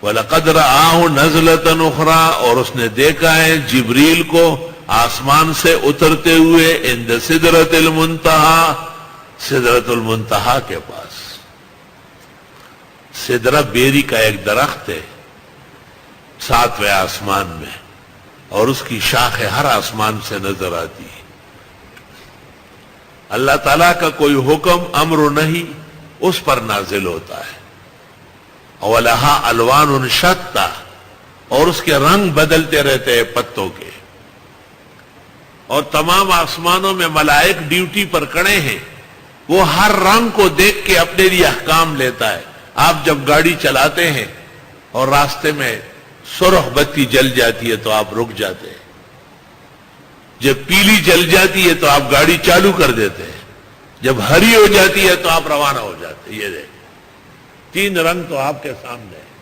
وَلَقَدْ رَآهُ نَزْلَةً أُخْرَىٰ، اور اس نے دیکھا ہے جبریل کو آسمان سے اترتے ہوئے عند سدرۃ المنتہا، سدرۃ المنتہا کے پاس۔ سدرہ بیری کا ایک درخت ہے 7ویں آسمان میں، اور اس کی شاخیں ہر آسمان سے نظر آتی ہے۔ اللہ تعالیٰ کا کوئی حکم امر نہیں اس پر نازل ہوتا ہے۔ وَلَهَا أَلْوَانٌ شَتَّىٰ، اور اس کے رنگ بدلتے رہتے ہیں پتوں کے، اور تمام آسمانوں میں ملائک ڈیوٹی پر کھڑے ہیں، وہ ہر رنگ کو دیکھ کے اپنے لیے احکام لیتا ہے۔ آپ جب گاڑی چلاتے ہیں اور راستے میں سرخ بتی جل جاتی ہے تو آپ رک جاتے ہیں، جب پیلی جل جاتی ہے تو آپ گاڑی چالو کر دیتے ہیں، جب ہری ہو جاتی ہے تو آپ روانہ ہو جاتے ہیں۔ یہ دیکھ 3 رنگ تو آپ کے سامنے ہیں۔